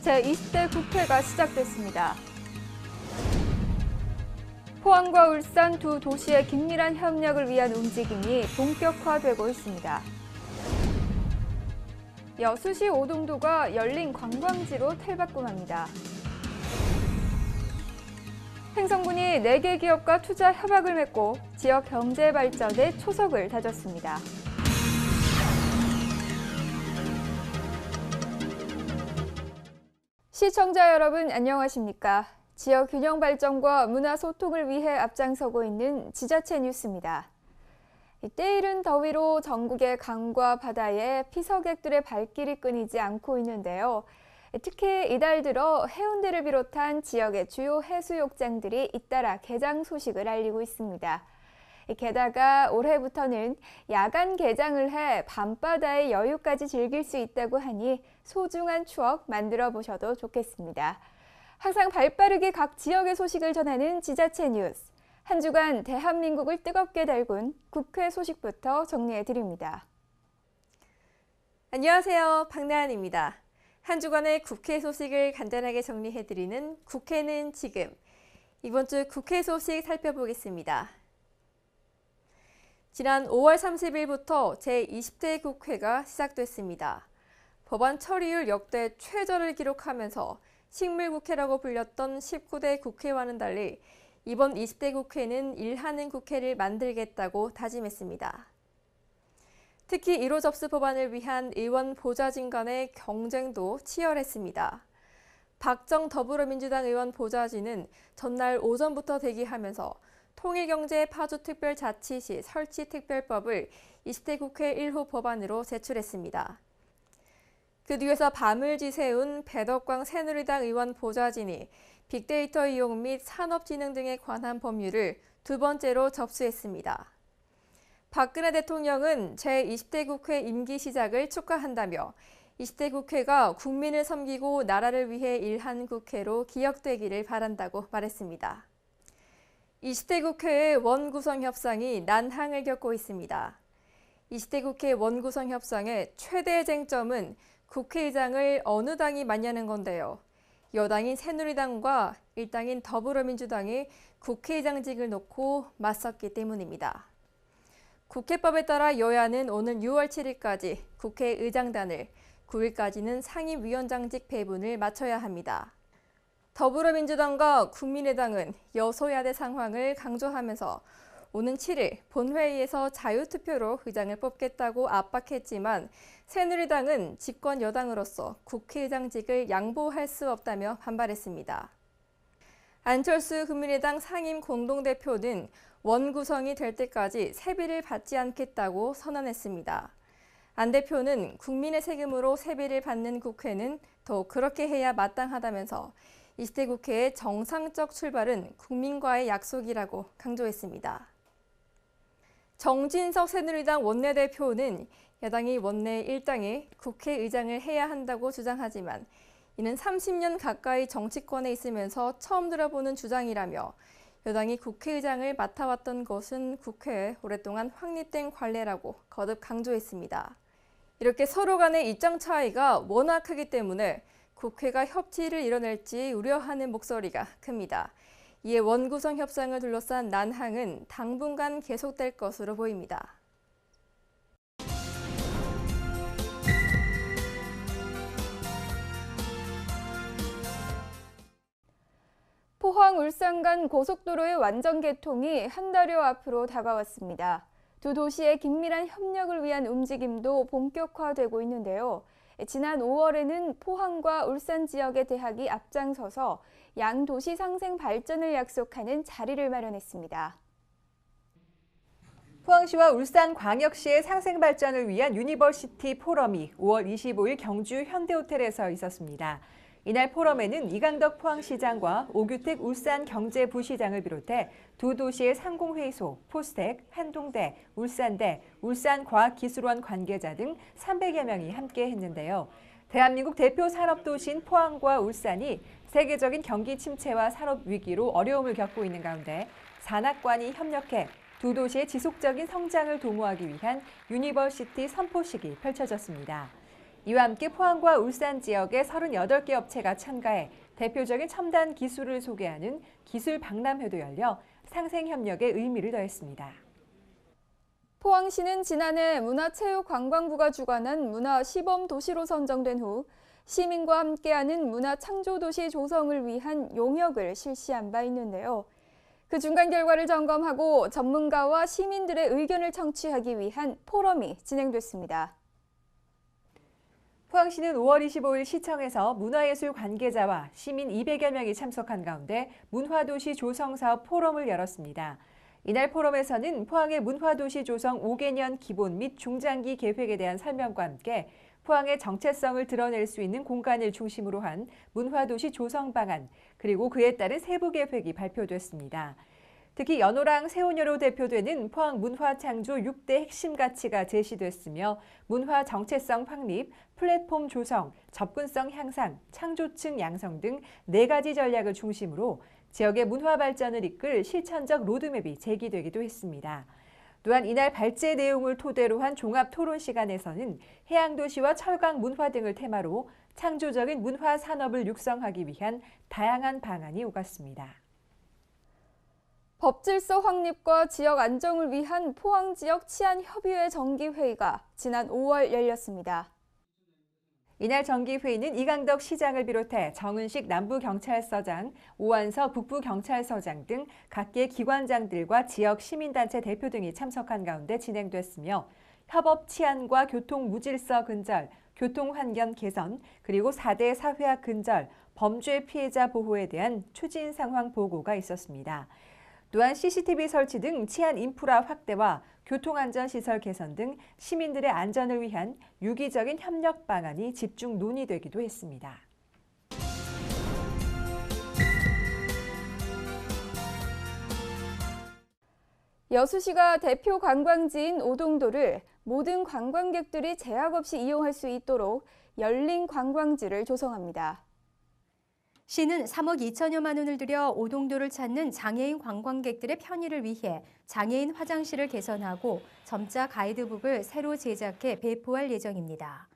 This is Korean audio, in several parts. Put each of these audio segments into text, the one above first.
제20대 국회가 시작됐습니다. 포항과 울산 두 도시의 긴밀한 협력을 위한 움직임이 본격화되고 있습니다. 여수시 오동도가 열린 관광지로 탈바꿈합니다. 행성군이 4개 기업과 투자 협약을 맺고 지역 경제 발전에 초석을 다졌습니다. 시청자 여러분 안녕하십니까? 지역 균형 발전과 문화 소통을 위해 앞장서고 있는 지자체 뉴스입니다. 때이른 더위로 전국의 강과 바다에 피서객들의 발길이 끊이지 않고 있는데요. 특히 이달 들어 해운대를 비롯한 지역의 주요 해수욕장들이 잇따라 개장 소식을 알리고 있습니다. 게다가 올해부터는 야간 개장을 해 밤바다의 여유까지 즐길 수 있다고 하니 소중한 추억 만들어 보셔도 좋겠습니다. 항상 발빠르게 각 지역의 소식을 전하는 지자체 뉴스. 한 주간 대한민국을 뜨겁게 달군 국회 소식부터 정리해드립니다. 안녕하세요. 박나은입니다. 한 주간의 국회 소식을 간단하게 정리해드리는 국회는 지금. 이번 주 국회 소식 살펴보겠습니다. 지난 5월 30일부터 제20대 국회가 시작됐습니다. 법안 처리율 역대 최저를 기록하면서 식물국회라고 불렸던 19대 국회와는 달리 이번 20대 국회는 일하는 국회를 만들겠다고 다짐했습니다. 특히 1호 접수 법안을 위한 의원 보좌진 간의 경쟁도 치열했습니다. 박정 더불어민주당 의원 보좌진은 전날 오전부터 대기하면서 통일경제 파주특별자치시 설치특별법을 20대 국회 1호 법안으로 제출했습니다. 그 뒤에서 밤을 지새운 배덕광 새누리당 의원 보좌진이 빅데이터 이용 및 산업진흥 등에 관한 법률을 두 번째로 접수했습니다. 박근혜 대통령은 제20대 국회 임기 시작을 축하한다며 20대 국회가 국민을 섬기고 나라를 위해 일한 국회로 기억되기를 바란다고 말했습니다. 20대 국회의 원구성 협상이 난항을 겪고 있습니다. 20대 국회 원구성 협상의 최대 쟁점은 국회의장을 어느 당이 맡냐는 건데요. 여당인 새누리당과 일당인 더불어민주당이 국회의장직을 놓고 맞섰기 때문입니다. 국회법에 따라 여야는 오는 6월 7일까지 국회의장단을, 9일까지는 상임위원장직 배분을 마쳐야 합니다. 더불어민주당과 국민의당은 여소야대 상황을 강조하면서 오는 7일 본회의에서 자유투표로 의장을 뽑겠다고 압박했지만 새누리당은 집권 여당으로서 국회의장직을 양보할 수 없다며 반발했습니다. 안철수 국민의당 상임 공동대표는 원구성이 될 때까지 세비를 받지 않겠다고 선언했습니다. 안 대표는 국민의 세금으로 세비를 받는 국회는 더 그렇게 해야 마땅하다면서 20대 국회의 정상적 출발은 국민과의 약속이라고 강조했습니다. 정진석 새누리당 원내대표는 야당이 원내 일당에 국회의장을 해야 한다고 주장하지만 이는 30년 가까이 정치권에 있으면서 처음 들어보는 주장이라며 여당이 국회의장을 맡아왔던 것은 국회에 오랫동안 확립된 관례라고 거듭 강조했습니다. 이렇게 서로 간의 입장 차이가 워낙 크기 때문에 국회가 협치를 이뤄낼지 우려하는 목소리가 큽니다. 이에 원구성 협상을 둘러싼 난항은 당분간 계속될 것으로 보입니다. 포항 울산 간 고속도로의 완전 개통이 한 달여 앞으로 다가왔습니다. 두 도시의 긴밀한 협력을 위한 움직임도 본격화되고 있는데요. 지난 5월에는 포항과 울산 지역의 대학이 앞장서서 양 도시 상생 발전을 약속하는 자리를 마련했습니다. 포항시와 울산광역시의 상생 발전을 위한 유니버시티 포럼이 5월 25일 경주 현대호텔에서 있었습니다. 이날 포럼에는 이강덕 포항시장과 오규택 울산경제부시장을 비롯해 두 도시의 상공회의소, 포스텍, 한동대, 울산대, 울산과학기술원 관계자 등 300여 명이 함께 했는데요. 대한민국 대표 산업도시인 포항과 울산이 세계적인 경기 침체와 산업 위기로 어려움을 겪고 있는 가운데 산학관이 협력해 두 도시의 지속적인 성장을 도모하기 위한 유니버시티 선포식이 펼쳐졌습니다. 이와 함께 포항과 울산 지역의 38개 업체가 참가해 대표적인 첨단 기술을 소개하는 기술 박람회도 열려 상생 협력에 의미를 더했습니다. 포항시는 지난해 문화체육관광부가 주관한 문화시범도시로 선정된 후 시민과 함께하는 문화창조도시 조성을 위한 용역을 실시한 바 있는데요. 그 중간 결과를 점검하고 전문가와 시민들의 의견을 청취하기 위한 포럼이 진행됐습니다. 포항시는 5월 25일 시청에서 문화예술 관계자와 시민 200여 명이 참석한 가운데 문화도시 조성사업 포럼을 열었습니다. 이날 포럼에서는 포항의 문화도시 조성 5개년 기본 및 중장기 계획에 대한 설명과 함께 포항의 정체성을 드러낼 수 있는 공간을 중심으로 한 문화도시 조성 방안, 그리고 그에 따른 세부 계획이 발표됐습니다. 특히 연호랑 세운여로 대표되는 포항 문화창조 6대 핵심 가치가 제시됐으며 문화 정체성 확립, 플랫폼 조성, 접근성 향상, 창조층 양성 등 4가지 전략을 중심으로 지역의 문화 발전을 이끌 실천적 로드맵이 제기되기도 했습니다. 또한 이날 발제 내용을 토대로 한 종합 토론 시간에서는 해양도시와 철강 문화 등을 테마로 창조적인 문화 산업을 육성하기 위한 다양한 방안이 오갔습니다. 법질서 확립과 지역 안정을 위한 포항지역 치안협의회 정기회의가 지난 5월 열렸습니다. 이날 정기회의는 이강덕 시장을 비롯해 정은식 남부경찰서장, 오한서 북부경찰서장 등 각계 기관장들과 지역 시민단체 대표 등이 참석한 가운데 진행됐으며 협업 치안과 교통 무질서 근절, 교통환경 개선, 그리고 4대 사회학 근절, 범죄 피해자 보호에 대한 추진 상황 보고가 있었습니다. 또한 CCTV 설치 등 치안 인프라 확대와 교통안전시설 개선 등 시민들의 안전을 위한 유기적인 협력 방안이 집중 논의되기도 했습니다. 여수시가 대표 관광지인 오동도를 모든 관광객들이 제약 없이 이용할 수 있도록 열린 관광지를 조성합니다. 시는 3억 2천여만 원을 들여 오동도를 찾는 장애인 관광객들의 편의를 위해 장애인 화장실을 개선하고 점자 가이드북을 새로 제작해 배포할 예정입니다.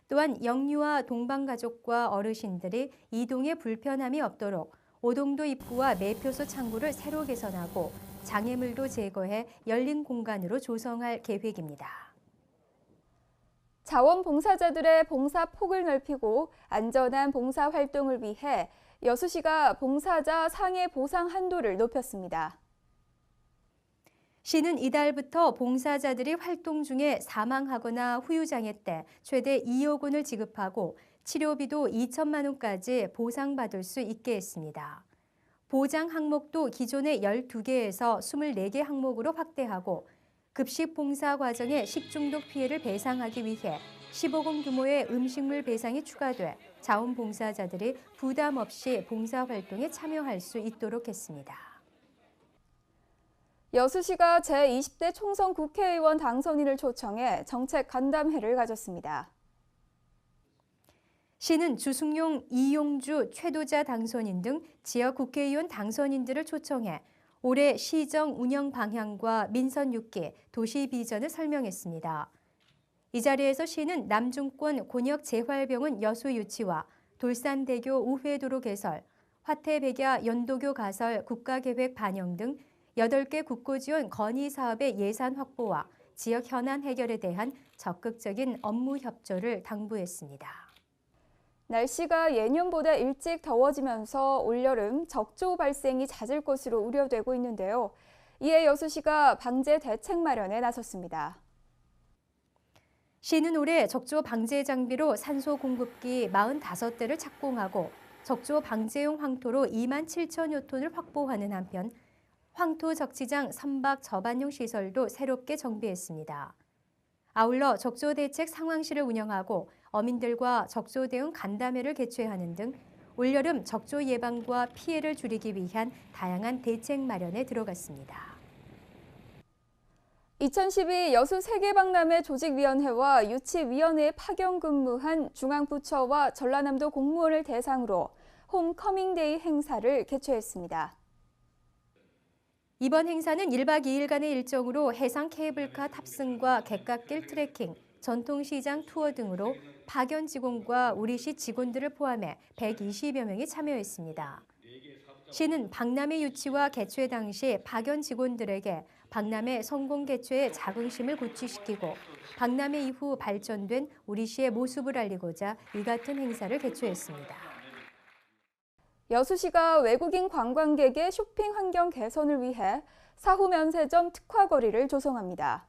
또한 영유아 동반가족과 어르신들이 이동에 불편함이 없도록 오동도 입구와 매표소 창구를 새로 개선하고 장애물도 제거해 열린 공간으로 조성할 계획입니다. 자원봉사자들의 봉사 폭을 넓히고 안전한 봉사 활동을 위해 여수시가 봉사자 상해 보상 한도를 높였습니다. 시는 이달부터 봉사자들이 활동 중에 사망하거나 후유장애 때 최대 2억 원을 지급하고 치료비도 2천만 원까지 보상받을 수 있게 했습니다. 보장 항목도 기존의 12개에서 24개 항목으로 확대하고 급식 봉사 과정의 식중독 피해를 배상하기 위해 15억 원 규모의 음식물 배상이 추가돼 자원봉사자들이 부담 없이 봉사활동에 참여할 수 있도록 했습니다. 여수시가 제20대 총선 국회의원 당선인을 초청해 정책 간담회를 가졌습니다. 시는 주승용, 이용주, 최도자 당선인 등 지역 국회의원 당선인들을 초청해 올해 시정 운영 방향과 민선 6기, 도시 비전을 설명했습니다. 이 자리에서 시는 남중권 곤역 재활병원 여수 유치와 돌산대교 우회도로 개설, 화태백야 연도교 가설 국가계획 반영 등 8개 국고지원 건의 사업의 예산 확보와 지역 현안 해결에 대한 적극적인 업무 협조를 당부했습니다. 날씨가 예년보다 일찍 더워지면서 올여름 적조 발생이 잦을 것으로 우려되고 있는데요. 이에 여수시가 방제 대책 마련에 나섰습니다. 시는 올해 적조 방제 장비로 산소 공급기 45대를 착공하고 적조 방제용 황토로 2만 7천여 톤을 확보하는 한편 황토 적치장 선박 접안용 시설도 새롭게 정비했습니다. 아울러 적조 대책 상황실을 운영하고 어민들과 적조 대응 간담회를 개최하는 등 올여름 적조 예방과 피해를 줄이기 위한 다양한 대책 마련에 들어갔습니다. 2012 여수 세계박람회 조직위원회와 유치위원회에 파견 근무한 중앙부처와 전라남도 공무원을 대상으로 홈커밍데이 행사를 개최했습니다. 이번 행사는 1박 2일간의 일정으로 해상 케이블카 탑승과 갯갓길 트레킹, 전통시장 투어 등으로 파견 직원과 우리시 직원들을 포함해 120여 명이 참여했습니다. 시는 박람회 유치와 개최 당시 파견 직원들에게 박람회 성공 개최에 자긍심을 고취시키고 박람회 이후 발전된 우리시의 모습을 알리고자 이 같은 행사를 개최했습니다. 여수시가 외국인 관광객의 쇼핑 환경 개선을 위해 사후 면세점 특화거리를 조성합니다.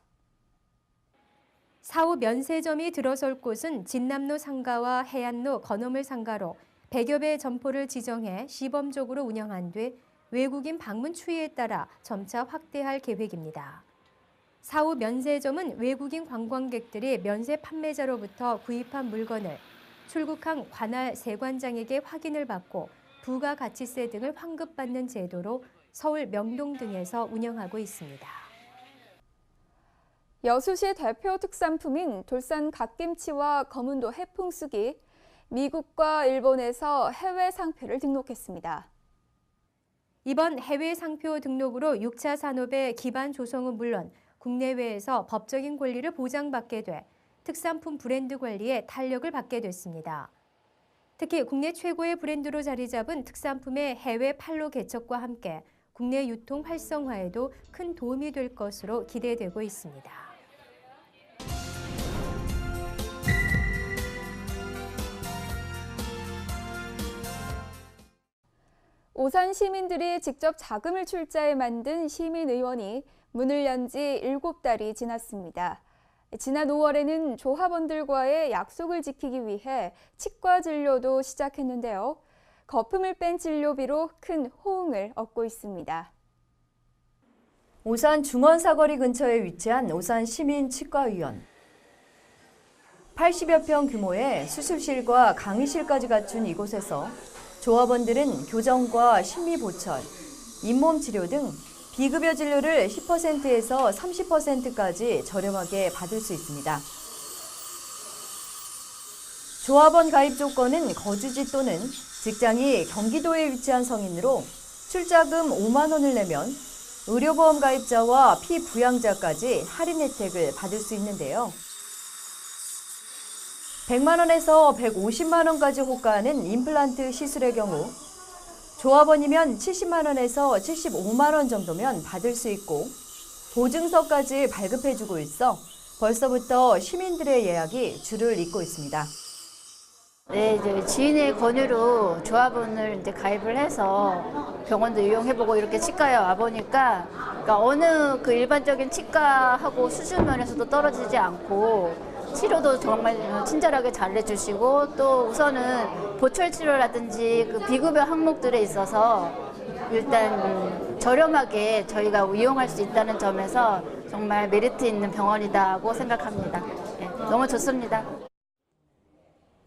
사후 면세점이 들어설 곳은 진남로 상가와 해안로 건어물 상가로 100여 배 점포를 지정해 시범적으로 운영한 뒤 외국인 방문 추이에 따라 점차 확대할 계획입니다. 사후 면세점은 외국인 관광객들이 면세 판매자로부터 구입한 물건을 출국한 관할 세관장에게 확인을 받고 부가가치세 등을 환급받는 제도로 서울 명동 등에서 운영하고 있습니다. 여수시 대표 특산품인 돌산 갓김치와 검은도 해풍쑥이 미국과 일본에서 해외 상표를 등록했습니다. 이번 해외 상표 등록으로 6차 산업의 기반 조성은 물론 국내외에서 법적인 권리를 보장받게 돼 특산품 브랜드 관리에 탄력을 받게 됐습니다. 특히 국내 최고의 브랜드로 자리 잡은 특산품의 해외 판로 개척과 함께 국내 유통 활성화에도 큰 도움이 될 것으로 기대되고 있습니다. 오산 시민들이 직접 자금을 출자해 만든 시민의원이 문을 연 지 7달이 지났습니다. 지난 5월에는 조합원들과의 약속을 지키기 위해 치과 진료도 시작했는데요. 거품을 뺀 진료비로 큰 호응을 얻고 있습니다. 오산 중원사거리 근처에 위치한 오산 시민치과의원. 80여 평 규모의 수술실과 강의실까지 갖춘 이곳에서 조합원들은 교정과 심리보철, 잇몸 치료 등 비급여 진료를 10%에서 30%까지 저렴하게 받을 수 있습니다. 조합원 가입 조건은 거주지 또는 직장이 경기도에 위치한 성인으로 출자금 5만 원을 내면 의료보험 가입자와 피부양자까지 할인 혜택을 받을 수 있는데요. 100만 원에서 150만 원까지 호가하는 임플란트 시술의 경우 조합원이면 70만 원에서 75만 원 정도면 받을 수 있고 보증서까지 발급해주고 있어 벌써부터 시민들의 예약이 줄을 잇고 있습니다. 네, 이제 지인의 권유로 조합원을 이제 가입을 해서 병원도 이용해보고 이렇게 치과에 와보니까 그러니까 어느 그 일반적인 치과하고 수준 면에서도 떨어지지 않고 치료도 정말 친절하게 잘 해주시고 또 우선은 보철 치료라든지 그 비급여 항목들에 있어서 일단 저렴하게 저희가 이용할 수 있다는 점에서 정말 메리트 있는 병원이라고 생각합니다. 네, 너무 좋습니다.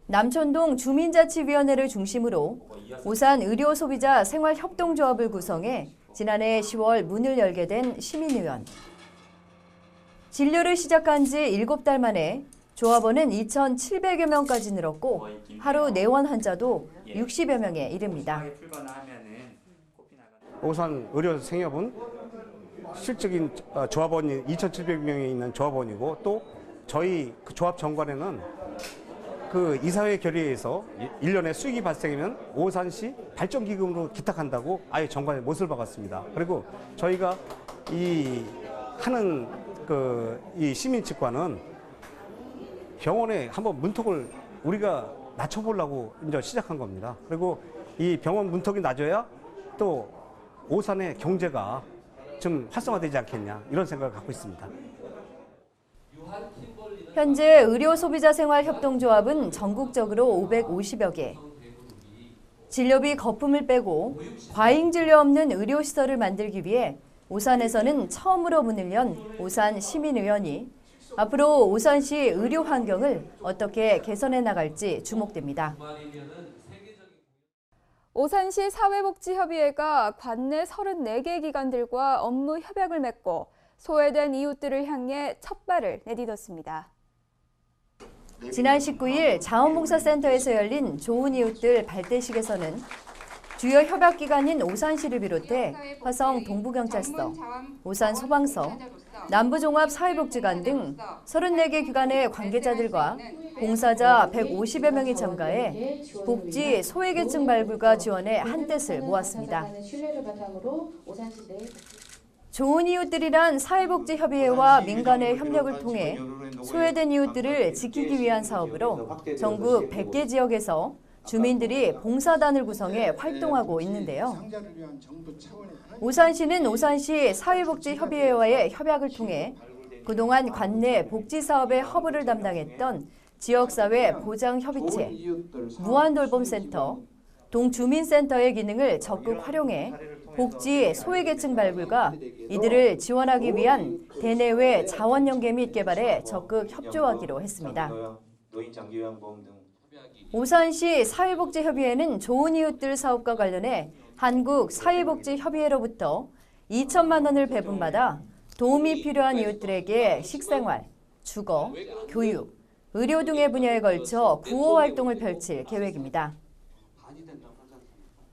남촌동 주민자치위원회를 중심으로 오산 의료소비자 생활협동조합을 구성해 지난해 10월 문을 열게 된 시민의원. 진료를 시작한 지 7달 만에 조합원은 2,700여 명까지 늘었고 하루 내원 환자도 60여 명에 이릅니다. 오산 의료생협은 실적인 조합원이 2,700명이 있는 조합원이고 또 저희 그 조합 정관에는 그 이사회 결의에서 1년에 수익이 발생하면 오산시 발전기금으로 기탁한다고 아예 정관에 못을 박았습니다. 그리고 저희가 이 하는 이 시민치과는 병원에 한번 문턱을 우리가 낮춰보려고 이제 시작한 겁니다. 그리고 이 병원 문턱이 낮아야 또 오산의 경제가 좀 활성화되지 않겠냐 이런 생각을 갖고 있습니다. 현재 의료소비자생활협동조합은 전국적으로 550여 개. 진료비 거품을 빼고 과잉진료 없는 의료시설을 만들기 위해 오산에서는 처음으로 문을 연 오산 시민의원이 앞으로 오산시 의료 환경을 어떻게 개선해 나갈지 주목됩니다. 오산시 사회복지협의회가 관내 34개 기관들과 업무 협약을 맺고 소외된 이웃들을 향해 첫 발을 내딛었습니다. 지난 19일 자원봉사센터에서 열린 좋은 이웃들 발대식에서는 주요 협약 기관인 오산시를 비롯해 화성 동부경찰서, 오산소방서, 남부종합사회복지관 등 34개 기관의 관계자들과 봉사자 150여 명이 참가해 복지 소외계층 발굴과 지원에 한뜻을 모았습니다. 좋은 이웃들이란 사회복지협의회와 민간의 협력을 통해 소외된 이웃들을 지키기 위한 사업으로 전국 100개 지역에서 주민들이 봉사단을 구성해 활동하고 있는데요. 오산시는 오산시 사회복지협의회와의 협약을 통해 그동안 관내 복지사업의 허브를 담당했던 지역사회 보장협의체, 무한돌봄센터, 동주민센터의 기능을 적극 활용해 복지 소외계층 발굴과 이들을 지원하기 위한 대내외 자원연계 및 개발에 적극 협조하기로 했습니다. 오산시 사회복지협의회는 좋은 이웃들 사업과 관련해 한국사회복지협의회로부터 2천만 원을 배분받아 도움이 필요한 이웃들에게 식생활, 주거, 교육, 의료 등의 분야에 걸쳐 구호 활동을 펼칠 계획입니다.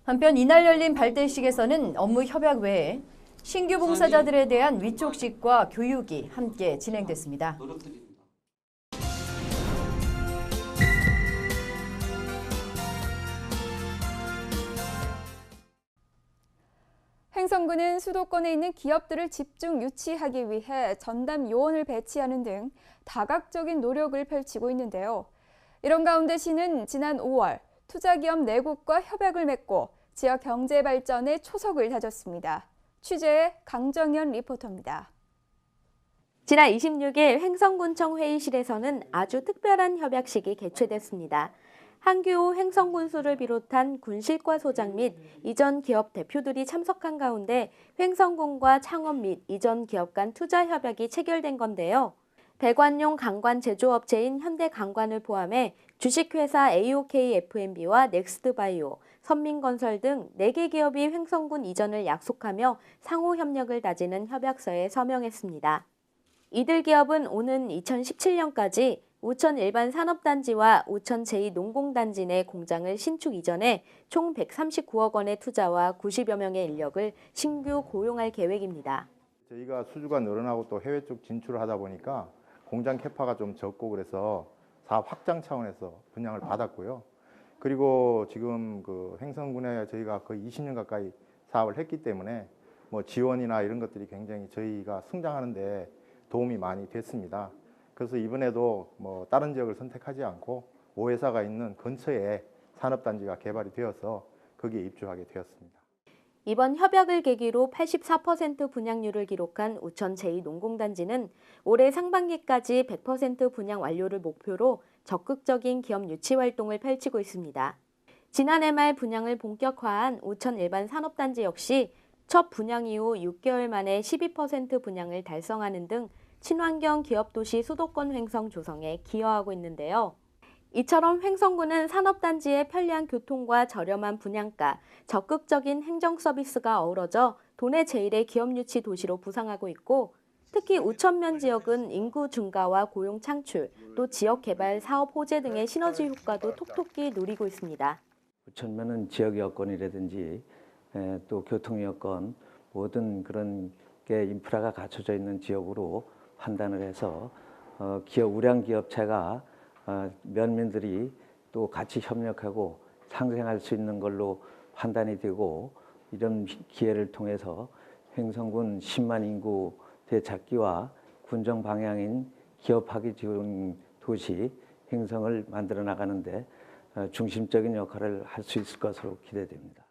한편 이날 열린 발대식에서는 업무 협약 외에 신규 봉사자들에 대한 위촉식과 교육이 함께 진행됐습니다. 횡성군은 수도권에 있는 기업들을 집중 유치하기 위해 전담 요원을 배치하는 등 다각적인 노력을 펼치고 있는데요. 이런 가운데 시는 지난 5월 투자기업 4곳과 협약을 맺고 지역 경제 발전에 초석을 다졌습니다. 취재의 강정현 리포터입니다. 지난 26일 횡성군청 회의실에서는 아주 특별한 협약식이 개최됐습니다. 한규호 횡성군수를 비롯한 군실과 소장 및 이전 기업 대표들이 참석한 가운데 횡성군과 창업 및 이전 기업 간 투자 협약이 체결된 건데요. 배관용 강관 제조업체인 현대강관을 포함해 주식회사 AOK-F&B와 넥스트바이오, 선민건설 등 4개 기업이 횡성군 이전을 약속하며 상호 협력을 다지는 협약서에 서명했습니다. 이들 기업은 오는 2017년까지 우천 일반 산업단지와 우천 제2농공단지 내 공장을 신축 이전해 총 139억 원의 투자와 90여 명의 인력을 신규 고용할 계획입니다. 저희가 수주가 늘어나고 또 해외 쪽 진출을 하다 보니까 공장 캐파가 좀 적고 그래서 사업 확장 차원에서 분양을 받았고요. 그리고 지금 그 횡성군에 저희가 거의 20년 가까이 사업을 했기 때문에 뭐 지원이나 이런 것들이 굉장히 저희가 성장하는데 도움이 많이 됐습니다. 그래서 이번에도 뭐 다른 지역을 선택하지 않고 5회사가 있는 근처에 산업단지가 개발이 되어서 거기에 입주하게 되었습니다. 이번 협약을 계기로 84% 분양률을 기록한 우천 제2농공단지는 올해 상반기까지 100% 분양 완료를 목표로 적극적인 기업 유치 활동을 펼치고 있습니다. 지난해 말 분양을 본격화한 우천 일반 산업단지 역시 첫 분양 이후 6개월 만에 12% 분양을 달성하는 등 친환경 기업도시 수도권 횡성 조성에 기여하고 있는데요. 이처럼 횡성군은 산업단지의 편리한 교통과 저렴한 분양가, 적극적인 행정 서비스가 어우러져 도내 제1의 기업 유치 도시로 부상하고 있고 특히 우천면 지역은 인구 증가와 고용 창출, 또 지역 개발 사업 호재 등의 시너지 효과도 톡톡히 누리고 있습니다. 우천면은 지역 여건이라든지 또 교통 여건 모든 그런 게 인프라가 갖춰져 있는 지역으로 판단을 해서 기업 우량 기업체가 면민들이 또 같이 협력하고 상생할 수 있는 걸로 판단이 되고 이런 기회를 통해서 횡성군 10만 인구 되찾기와 군정 방향인 기업하기 좋은 도시 횡성을 만들어 나가는데 중심적인 역할을 할 수 있을 것으로 기대됩니다.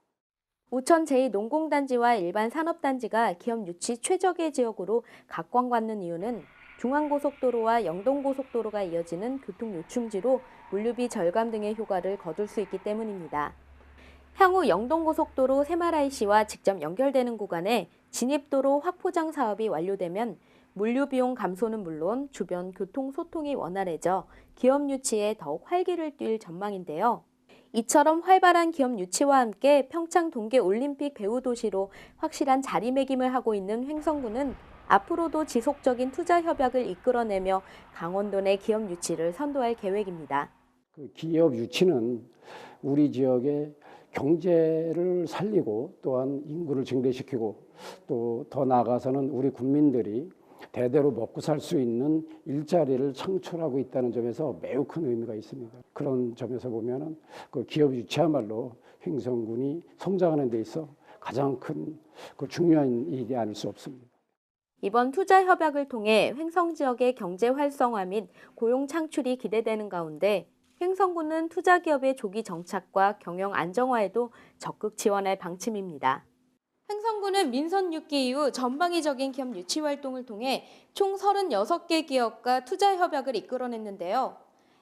우천 제2농공단지와 일반 산업단지가 기업 유치 최적의 지역으로 각광받는 이유는 중앙고속도로와 영동고속도로가 이어지는 교통 요충지로 물류비 절감 등의 효과를 거둘 수 있기 때문입니다. 향후 영동고속도로 새마라이시와 직접 연결되는 구간에 진입도로 확포장 사업이 완료되면 물류비용 감소는 물론 주변 교통 소통이 원활해져 기업 유치에 더욱 활기를 띨 전망인데요. 이처럼 활발한 기업 유치와 함께 평창 동계올림픽 배후도시로 확실한 자리매김을 하고 있는 횡성군은 앞으로도 지속적인 투자 협약을 이끌어내며 강원도 내 기업 유치를 선도할 계획입니다. 기업 유치는 우리 지역의 경제를 살리고 또한 인구를 증대시키고 또 더 나아가서는 우리 국민들이 대대로 먹고 살 수 있는 일자리를 창출하고 있다는 점에서 매우 큰 의미가 있습니다. 그런 점에서 보면은 그 기업 유치야말로 횡성군이 성장하는 데 있어 가장 큰 그 중요한 일이 아닐 수 없습니다. 이번 투자 협약을 통해 횡성 지역의 경제 활성화 및 고용 창출이 기대되는 가운데 횡성군은 투자 기업의 조기 정착과 경영 안정화에도 적극 지원할 방침입니다. 횡성군은 민선 6기 이후 전방위적인 기업 유치 활동을 통해 총 36개 기업과 투자 협약을 이끌어냈는데요.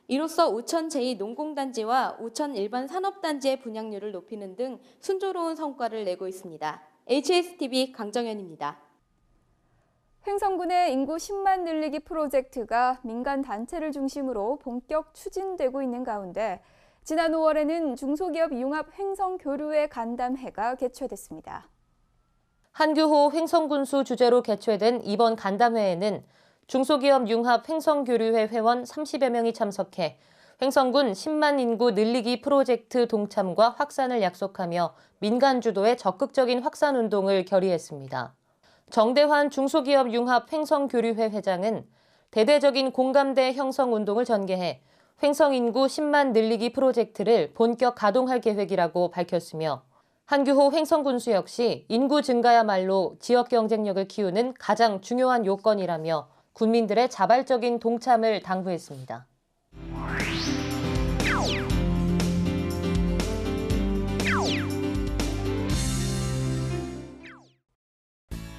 이로써 우천 제2농공단지와 우천 일반 산업단지의 분양률을 높이는 등 순조로운 성과를 내고 있습니다. HSTV 강정현입니다. 횡성군의 인구 10만 늘리기 프로젝트가 민간 단체를 중심으로 본격 추진되고 있는 가운데 지난 5월에는 중소기업 융합 횡성교류회 간담회가 개최됐습니다. 한규호 횡성군수 주재로 개최된 이번 간담회에는 중소기업 융합 횡성교류회 회원 30여 명이 참석해 횡성군 10만 인구 늘리기 프로젝트 동참과 확산을 약속하며 민간 주도의 적극적인 확산 운동을 결의했습니다. 정대환 중소기업 융합 횡성교류회 회장은 대대적인 공감대 형성 운동을 전개해 횡성 인구 10만 늘리기 프로젝트를 본격 가동할 계획이라고 밝혔으며 한규호 횡성군수 역시 인구 증가야말로 지역 경쟁력을 키우는 가장 중요한 요건이라며 군민들의 자발적인 동참을 당부했습니다.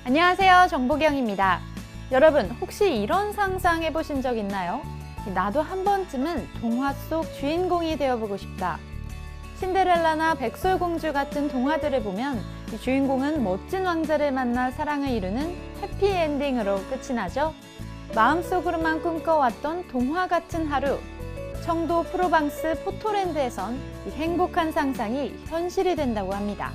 안녕하세요. 정보경입니다. 여러분, 혹시 이런 상상 해보신 적 있나요? 나도 한 번쯤은 동화 속 주인공이 되어보고 싶다. 신데렐라나 백설공주 같은 동화들을 보면 이 주인공은 멋진 왕자를 만나 사랑을 이루는 해피엔딩으로 끝이 나죠. 마음속으로만 꿈꿔왔던 동화 같은 하루. 청도 프로방스 포토랜드에선 이 행복한 상상이 현실이 된다고 합니다.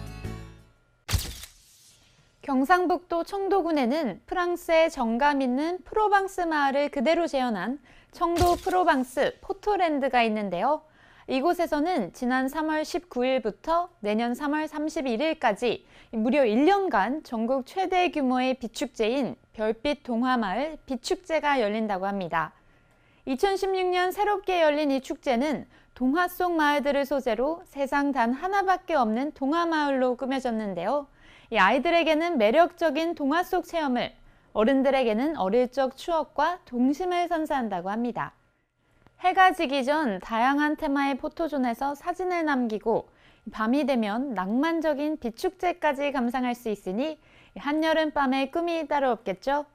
경상북도 청도군에는 프랑스의 정감 있는 프로방스 마을을 그대로 재현한 청도 프로방스 포토랜드가 있는데요. 이곳에서는 지난 3월 19일부터 내년 3월 31일까지 무려 1년간 전국 최대 규모의 비축제인 별빛 동화마을 비축제가 열린다고 합니다. 2016년 새롭게 열린 이 축제는 동화 속 마을들을 소재로 세상 단 하나밖에 없는 동화마을로 꾸며졌는데요. 이 아이들에게는 매력적인 동화 속 체험을, 어른들에게는 어릴 적 추억과 동심을 선사한다고 합니다. 해가 지기 전 다양한 테마의 포토존에서 사진을 남기고 밤이 되면 낭만적인 비축제까지 감상할 수 있으니 한여름밤의 꿈이 따로 없겠죠?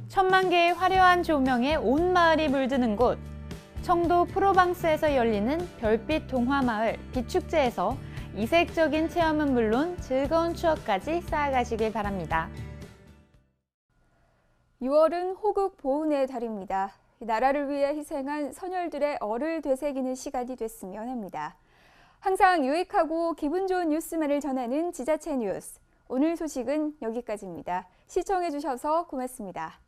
1000만 개의 화려한 조명에 온 마을이 물드는 곳, 청도 프로방스에서 열리는 별빛 동화마을 비축제에서 이색적인 체험은 물론 즐거운 추억까지 쌓아가시길 바랍니다. 6월은 호국 보훈의 달입니다. 나라를 위해 희생한 선열들의 얼을 되새기는 시간이 됐으면 합니다. 항상 유익하고 기분 좋은 뉴스만을 전하는 지자체 뉴스. 오늘 소식은 여기까지입니다. 시청해주셔서 고맙습니다.